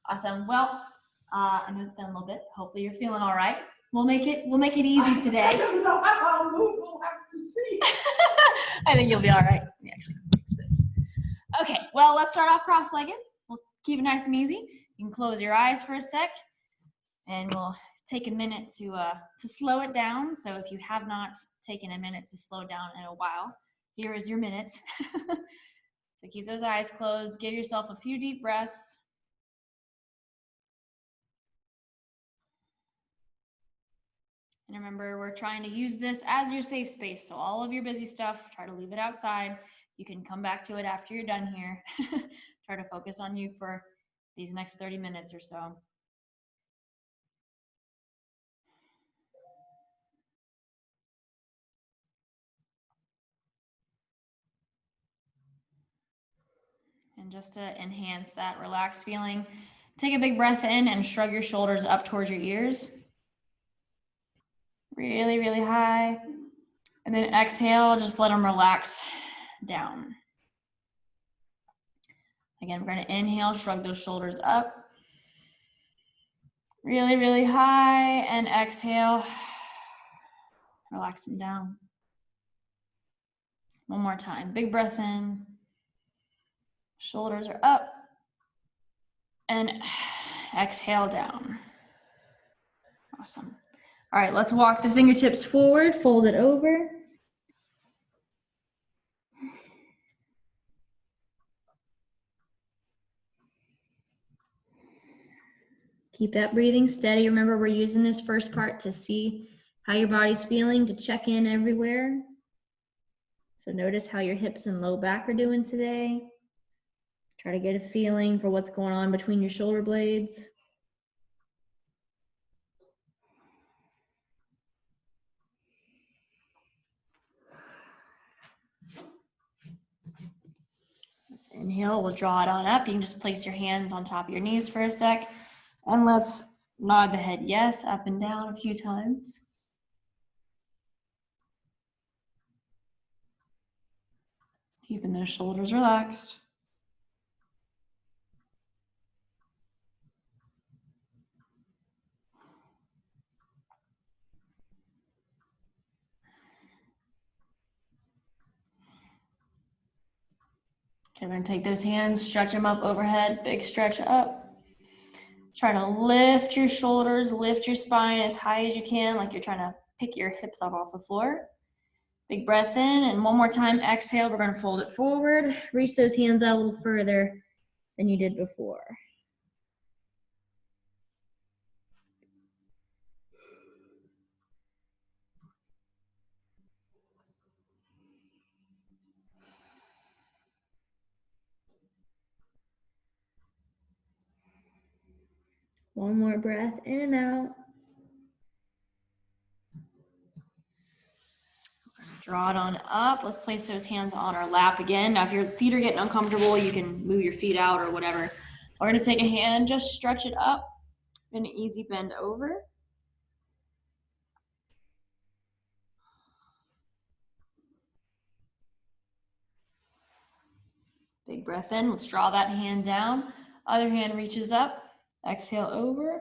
Awesome. Well, I know it's been a little bit. Hopefully you're feeling all right. We'll make it easy today. I don't know how I'll move. We'll have to see. I think you'll be all right. Let me actually fix this. Okay, well, let's start off cross-legged. We'll keep it nice and easy. You can close your eyes for a sec, and we'll take a minute to slow it down. So if you have not taken a minute to slow down in a while, here is your minute. So keep those eyes closed. Give yourself a few deep breaths. And remember, we're trying to use this as your safe space. So all of your busy stuff, try to leave it outside. You can come back to it after you're done here. Try to focus on you for these next 30 minutes or so. And just to enhance that relaxed feeling, take a big breath in and shrug your shoulders up towards your ears. Really, really high. And then exhale, just let them relax down. Again, we're going to inhale, shrug those shoulders up. Really, really high. And exhale, relax them down. One more time. Big breath in. Shoulders are up. And exhale down. Awesome. All right, let's walk the fingertips forward, fold it over. Keep that breathing steady. Remember, we're using this first part to see how your body's feeling, to check in everywhere. So notice how your hips and low back are doing today. Try to get a feeling for what's going on between your shoulder blades. Let's inhale, we'll draw it on up. You can just place your hands on top of your knees for a sec. And let's nod the head yes, up and down a few times. Keeping those shoulders relaxed. Okay, we're gonna take those hands, stretch them up overhead, big stretch up. Try to lift your shoulders, lift your spine as high as you can, like you're trying to pick your hips up off the floor. Big breath in, and one more time, exhale, we're gonna fold it forward. Reach those hands out a little further than you did before. One more breath in and out. Draw it on up. Let's place those hands on our lap again. Now, if your feet are getting uncomfortable, you can move your feet out or whatever. We're gonna take a hand, just stretch it up, and an easy bend over. Big breath in, let's draw that hand down. Other hand reaches up, exhale over.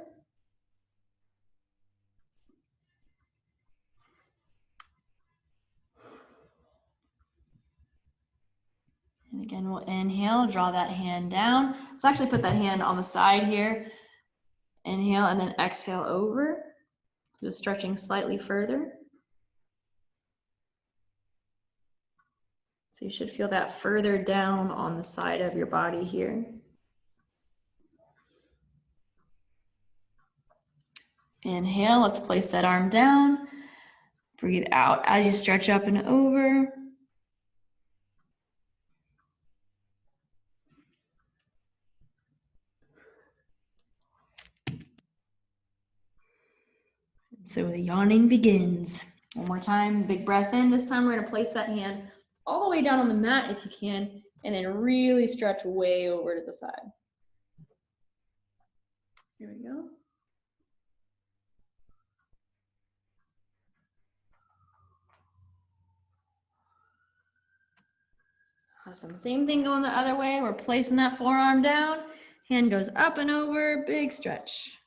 And again, we'll inhale, draw that hand down. Let's actually put that hand on the side here. Inhale and then exhale over. So just stretching slightly further. So you should feel that further down on the side of your body here. Inhale, let's place that arm down. Breathe out as you stretch up and over. So the yawning begins. One more time, big breath in. This time we're gonna place that hand all the way down on the mat if you can, and then really stretch way over to the side. Here we go. Awesome, same thing going the other way. We're placing that forearm down, Hand goes up and over, big stretch.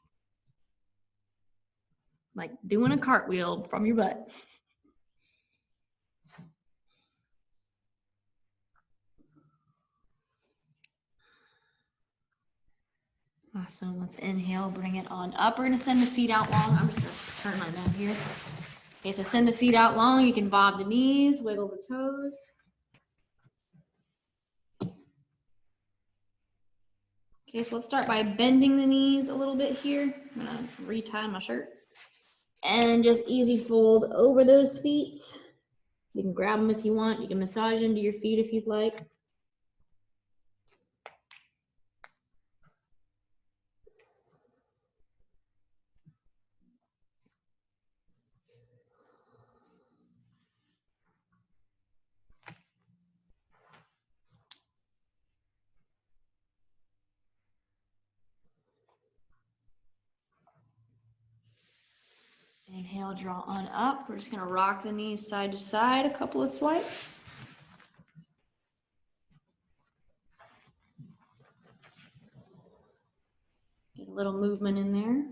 Like doing a cartwheel from your butt. Awesome, let's inhale, bring it on up. We're gonna send the feet out long. I'm just gonna turn my mat here. Okay, so send the feet out long. You can bob the knees, wiggle the toes. Okay, so let's start by bending the knees a little bit here. I'm gonna retie my shirt. And just easy fold over those feet. You can grab them if you want. You can massage into your feet if you'd like. Inhale, draw on up. We're just gonna rock the knees side to side, a couple of swipes. Get a little movement in there.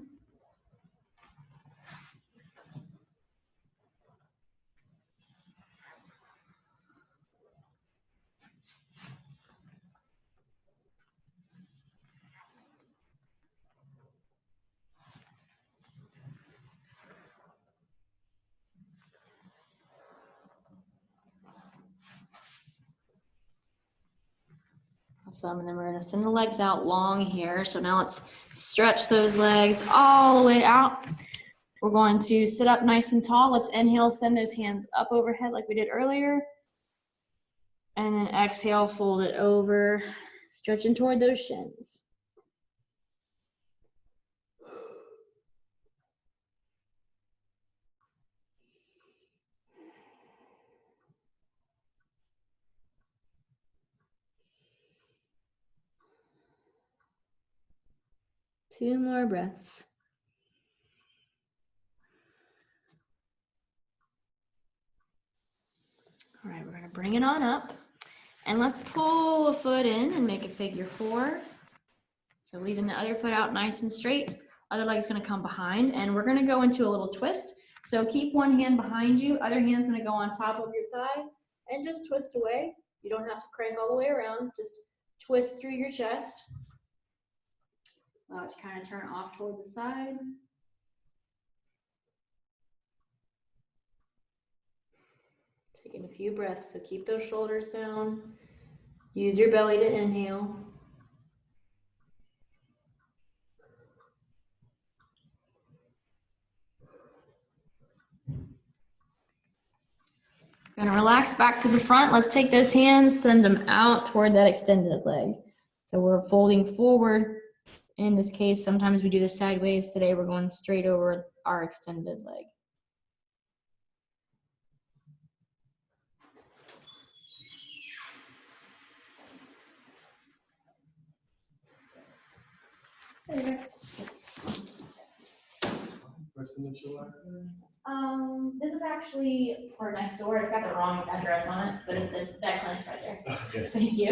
Awesome, and then we're gonna send the legs out long here. So now let's stretch those legs all the way out. We're going to sit up nice and tall. Let's inhale, send those hands up overhead like we did earlier. And then exhale, fold it over, stretching toward those shins. Two more breaths. All right, we're gonna bring it on up. And let's pull a foot in and make a figure four. So leaving the other foot out nice and straight. Other leg's gonna come behind, and we're gonna go into a little twist. So keep one hand behind you, other hand's gonna go on top of your thigh, and just twist away. You don't have to crank all the way around, just twist through your chest. Allow it to kind of turn off toward the side. Taking a few breaths, so keep those shoulders down. Use your belly to inhale. We're gonna relax back to the front. Let's take those hands, send them out toward that extended leg. So we're folding forward. In this case, sometimes we do this sideways. Today we're going straight over our extended leg. This is actually for next door. It's got the wrong address on it, but that clinic's right there. Okay. Thank you.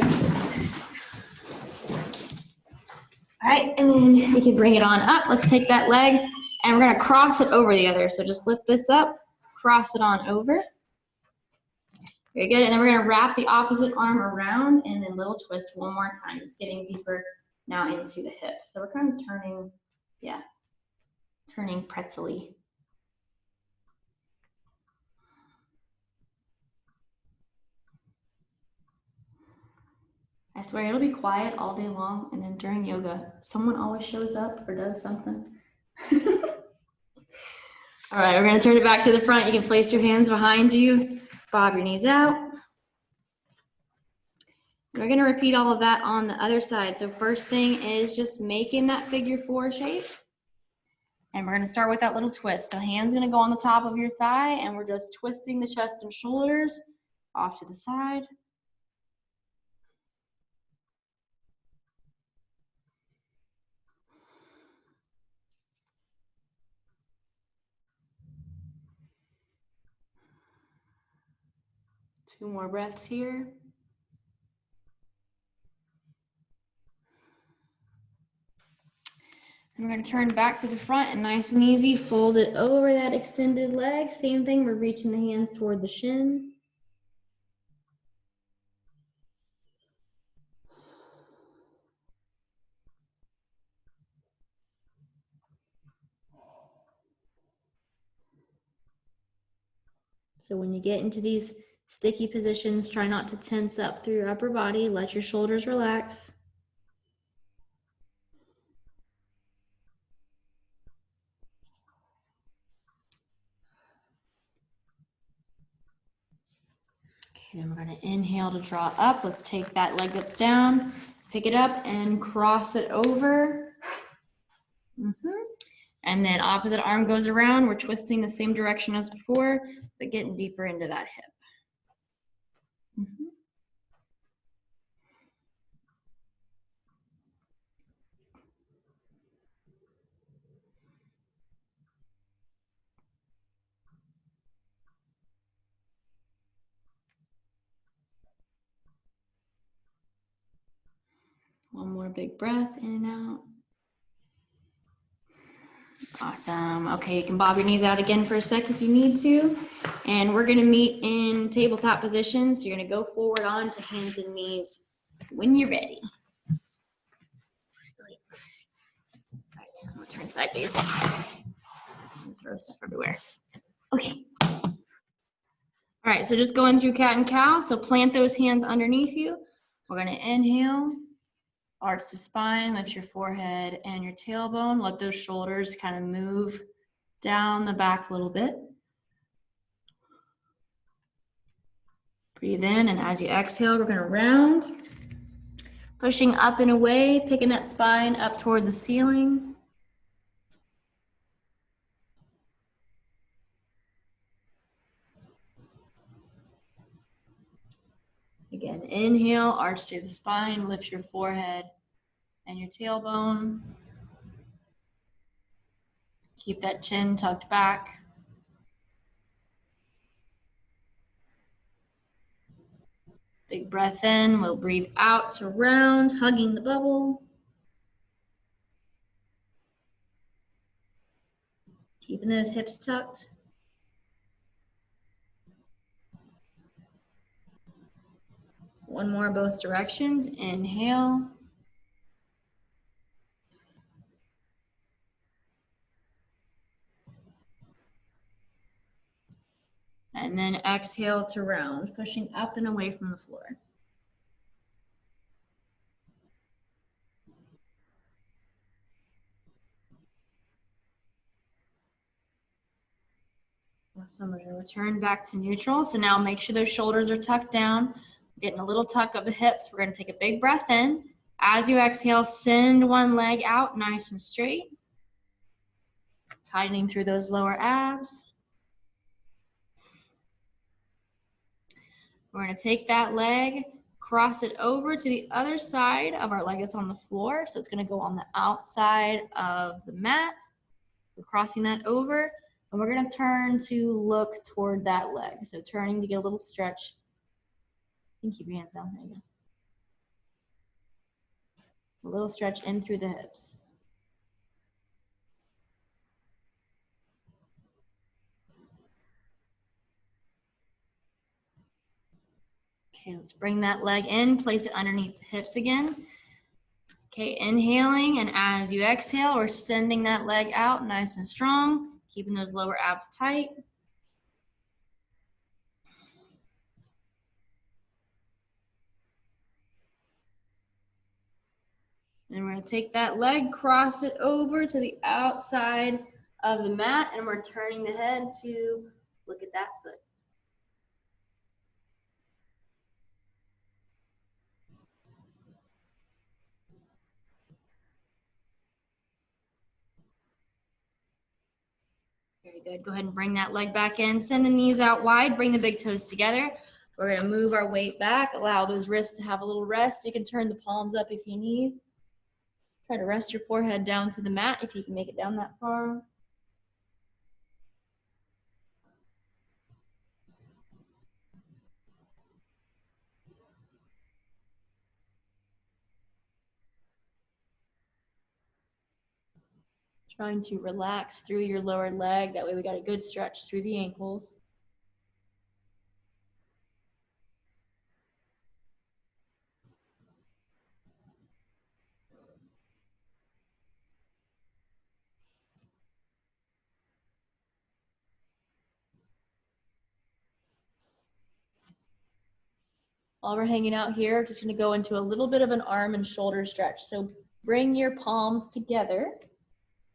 All right, and then we can bring it on up. Let's take that leg and we're gonna cross it over the other. So just lift this up, cross it on over. Very good, and then we're gonna wrap the opposite arm around and then little twist one more time, just getting deeper now into the hip. So we're kind of turning, turning pretzel-y. I swear it'll be quiet all day long, and then during yoga, someone always shows up or does something. All right, we're gonna turn it back to the front. You can place your hands behind you, bob your knees out. We're gonna repeat all of that on the other side. So first thing is just making that figure four shape. And we're gonna start with that little twist. So hands gonna go on the top of your thigh, and we're just twisting the chest and shoulders off to the side. Two more breaths here. We're going to turn back to the front and nice and easy, fold it over that extended leg. Same thing, we're reaching the hands toward the shin. So when you get into these sticky positions, try not to tense up through your upper body. Let your shoulders relax. Okay, then we're going to inhale to draw up. Let's take that leg that's down, pick it up and cross it over. And then opposite arm goes around. We're twisting the same direction as before, but getting deeper into that hip. One more big breath in and out. Awesome. Okay, you can bob your knees out again for a sec if you need to. And we're gonna meet in tabletop position. So you're gonna go forward onto hands and knees when you're ready. All right, I'm gonna turn sideways. Throw stuff everywhere. Okay. All right, so just going through cat and cow. So plant those hands underneath you. We're gonna inhale. Arch the spine, lift your forehead and your tailbone. Let those shoulders kind of move down the back a little bit. Breathe in, and as you exhale, we're gonna round. Pushing up and away, picking that spine up toward the ceiling. Again, inhale, arch through the spine, lift your forehead and your tailbone. Keep that chin tucked back. Big breath in, we'll breathe out to round, hugging the bubble. Keeping those hips tucked. One more both directions. Inhale. And then exhale to round, pushing up and away from the floor. Awesome. We're going to return back to neutral. So now make sure those shoulders are tucked down. Getting a little tuck of the hips. We're going to take a big breath in. As you exhale, send one leg out nice and straight. Tightening through those lower abs. We're going to take that leg, cross it over to the other side of our leg that's on the floor. So it's going to go on the outside of the mat. We're crossing that over, and we're going to turn to look toward that leg. So turning to get a little stretch. You can keep your hands down. There you go. A little stretch in through the hips. Okay, let's bring that leg in, place it underneath the hips again. Okay, inhaling, and as you exhale, we're sending that leg out nice and strong, keeping those lower abs tight. And we're gonna take that leg, cross it over to the outside of the mat, and we're turning the head to look at that foot. Very good. Go ahead and bring that leg back in. Send the knees out wide. Bring the big toes together. We're going to move our weight back. Allow those wrists to have a little rest. You can turn the palms up if you need. Try to rest your forehead down to the mat if you can make it down that far. Trying to relax through your lower leg. That way we got a good stretch through the ankles. While we're hanging out here, just gonna go into a little bit of an arm and shoulder stretch. So bring your palms together.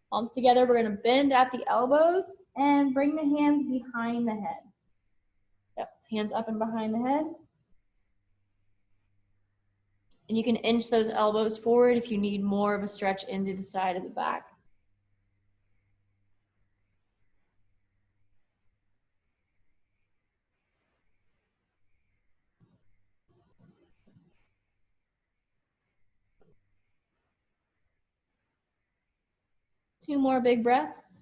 Palms together, we're gonna bend at the elbows and bring the hands behind the head. Yep, hands up and behind the head. And you can inch those elbows forward if you need more of a stretch into the side of the back. Two more big breaths.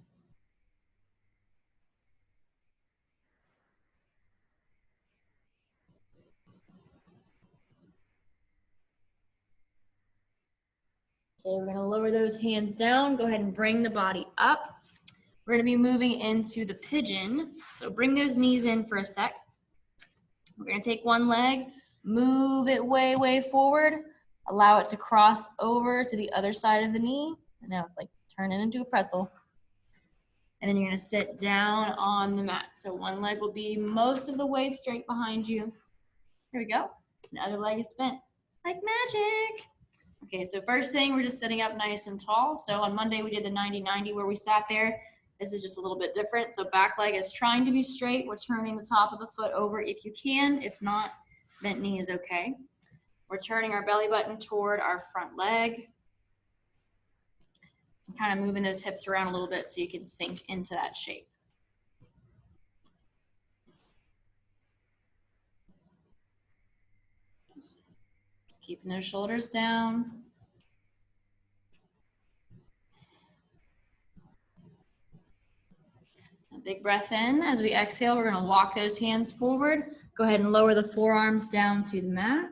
Okay, we're gonna lower those hands down. Go ahead and bring the body up. We're gonna be moving into the pigeon. So bring those knees in for a sec. We're gonna take one leg, move it way, way forward. Allow it to cross over to the other side of the knee. And now it's like turning into a pretzel. And then you're gonna sit down on the mat. So one leg will be most of the way straight behind you. Here we go. The other leg is bent, like magic. Okay, so first thing, we're just sitting up nice and tall. So on Monday, we did the 90-90 where we sat there. This is just a little bit different. So back leg is trying to be straight. We're turning the top of the foot over if you can. If not, bent knee is okay. We're turning our belly button toward our front leg. Kind of moving those hips around a little bit so you can sink into that shape. Just keeping those shoulders down. A big breath in. As we exhale, we're going to walk those hands forward. Go ahead and lower the forearms down to the mat.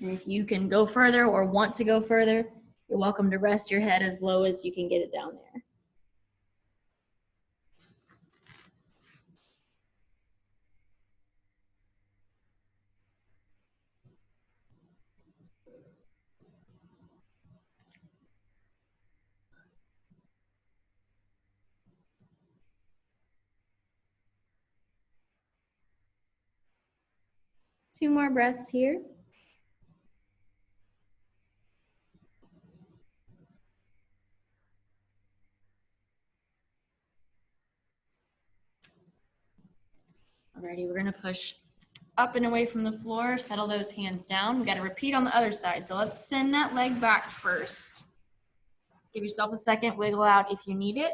And if you can go further or want to go further, you're welcome to rest your head as low as you can get it down there. Two more breaths here. Alrighty, we're gonna push up and away from the floor, settle those hands down. We gotta repeat on the other side. So let's send that leg back first. Give yourself a second, wiggle out if you need it.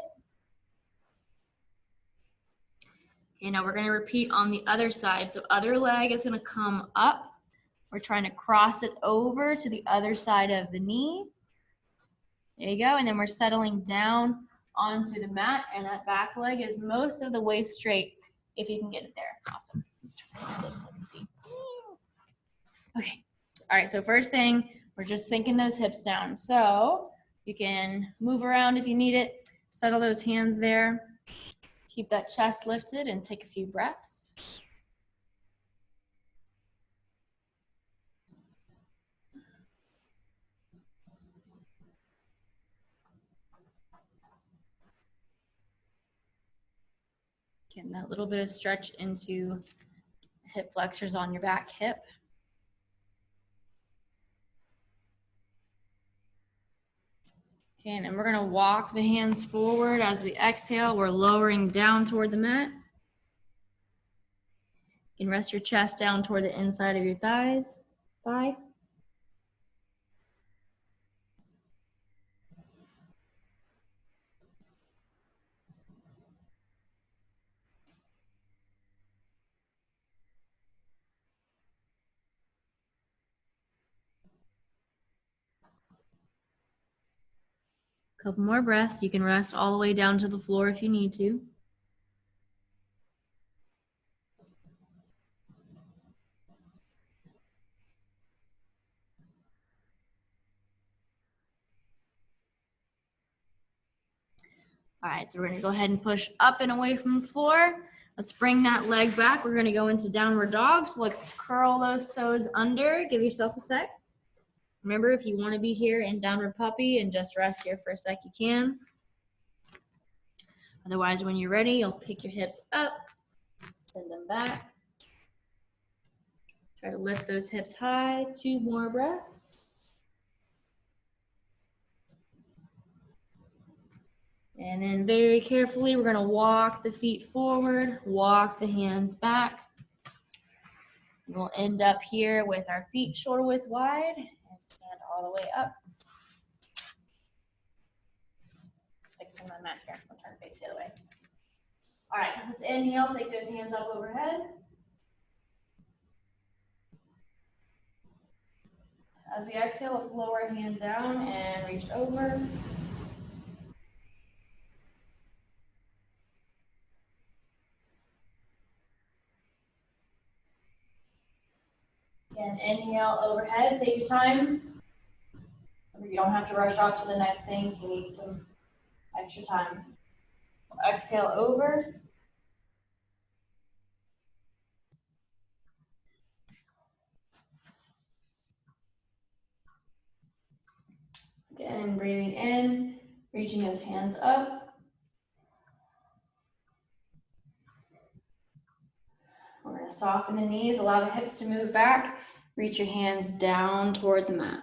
Okay, now we're gonna repeat on the other side. So other leg is gonna come up. We're trying to cross it over to the other side of the knee. There you go, and then we're settling down onto the mat, and that back leg is most of the way straight if you can get it there. Awesome. Let's see. Okay, all right, so first thing, we're just sinking those hips down. So you can move around if you need it, settle those hands there, keep that chest lifted and take a few breaths. Getting that little bit of stretch into hip flexors on your back hip. Okay, and then we're gonna walk the hands forward as we exhale. We're lowering down toward the mat. You can rest your chest down toward the inside of your thigh. Couple more breaths. You can rest all the way down to the floor if you need to. All right, so we're gonna go ahead and push up and away from the floor. Let's bring that leg back. We're gonna go into downward dog. So let's curl those toes under. Give yourself a sec. Remember, if you wanna be here in downward puppy and just rest here for a sec, you can. Otherwise, when you're ready, you'll pick your hips up, send them back. Try to lift those hips high. 2 more breaths. And then very carefully, we're gonna walk the feet forward, walk the hands back. We'll end up here with our feet shoulder width wide and stand all the way up. Just fixing my mat here. I'll turn face the other way. All right, let's inhale, take those hands up overhead. As we exhale, let's lower a hand down and reach over. Again, inhale overhead, take your time. You don't have to rush off to the next thing if you need some extra time. Exhale over. Again, breathing in, reaching those hands up. We're going to soften the knees, allow the hips to move back. Reach your hands down toward the mat.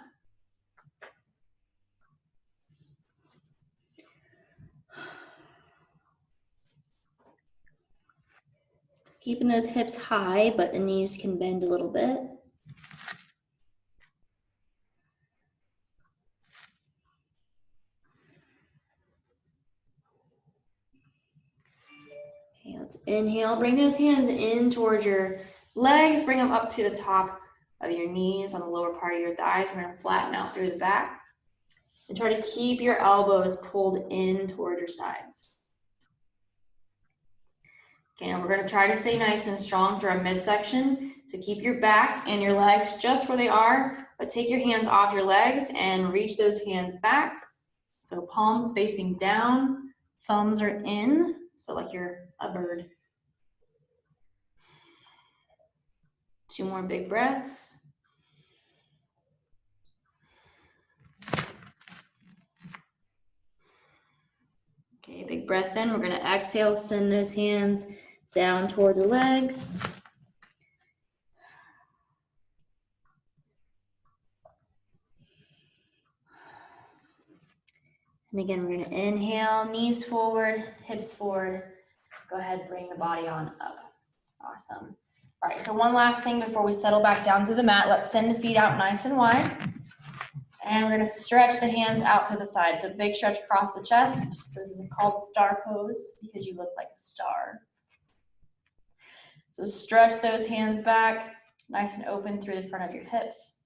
Keeping those hips high, but the knees can bend a little bit. Okay, let's inhale. Bring those hands in towards your legs. Bring them up to the top of your knees on the lower part of your thighs. We're going to flatten out through the back. And try to keep your elbows pulled in toward your sides. Okay, now we're going to try to stay nice and strong through our midsection. So keep your back and your legs just where they are, but take your hands off your legs and reach those hands back. So palms facing down, thumbs are in, so like you're a bird. 2 more big breaths. Okay, big breath in. We're going to exhale, send those hands down toward the legs. And again, we're going to inhale, knees forward, hips forward. Go ahead, bring the body on up. Awesome. All right, so one last thing before we settle back down to the mat. Let's send the feet out nice and wide. And we're going to stretch the hands out to the side. So big stretch across the chest. So this is called star pose because you look like a star. So stretch those hands back, nice and open through the front of your hips.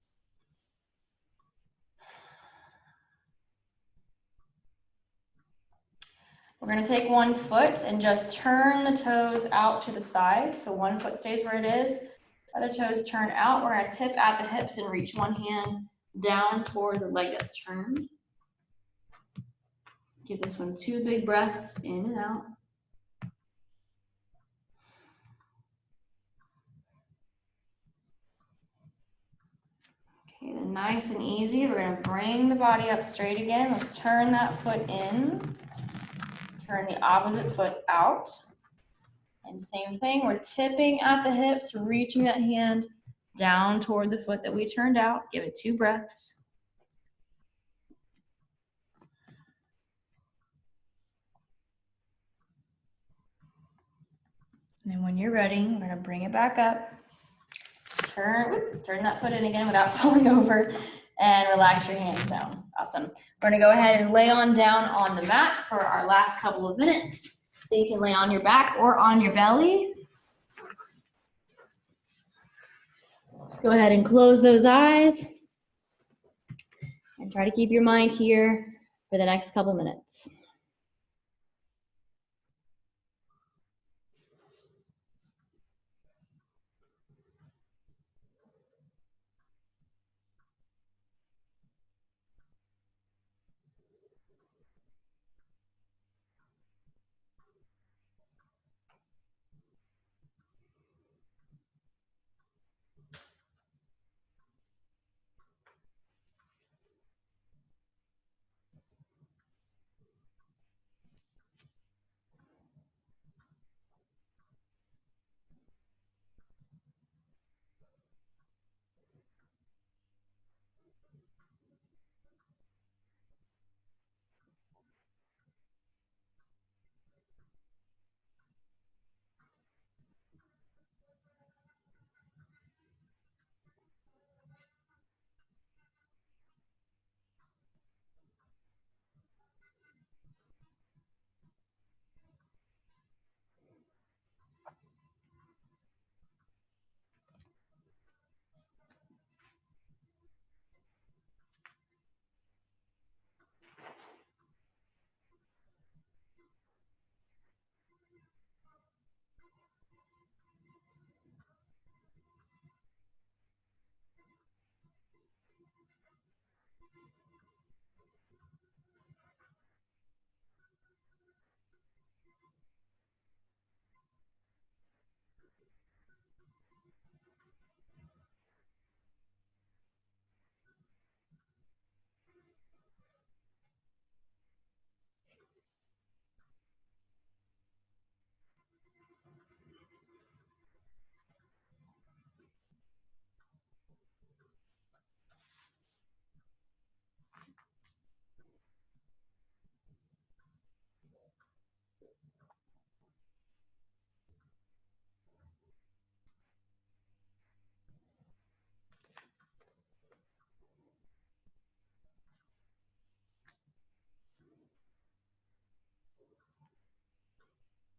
We're going to take one foot and just turn the toes out to the side. So one foot stays where it is. Other toes turn out. We're going to tip at the hips and reach one hand down toward the leg that's turned. Give this one 2 big breaths in and out. Okay, then nice and easy. We're going to bring the body up straight again. Let's turn that foot in. Turn the opposite foot out. And same thing, we're tipping at the hips, reaching that hand down toward the foot that we turned out. Give it 2 breaths. And then when you're ready, we're gonna bring it back up. Turn that foot in again without falling over and relax your hands down. Awesome. We're gonna go ahead and lay on down on the mat for our last couple of minutes. So you can lay on your back or on your belly. Just go ahead and close those eyes and try to keep your mind here for the next couple minutes.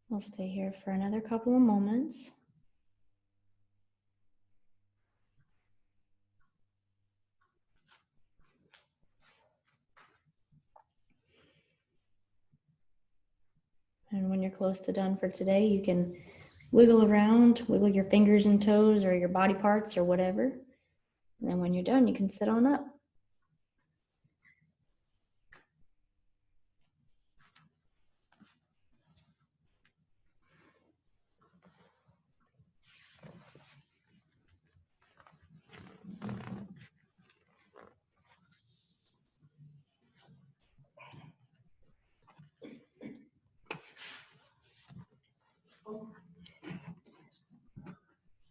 We'll stay here for another couple of moments. And when you're close to done for today, you can wiggle around, wiggle your fingers and toes or your body parts or whatever. And then when you're done, you can sit on up.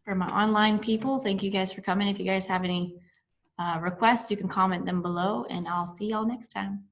For my online people, thank you guys for coming. If you guys have any requests, you can comment them below, and I'll see y'all next time.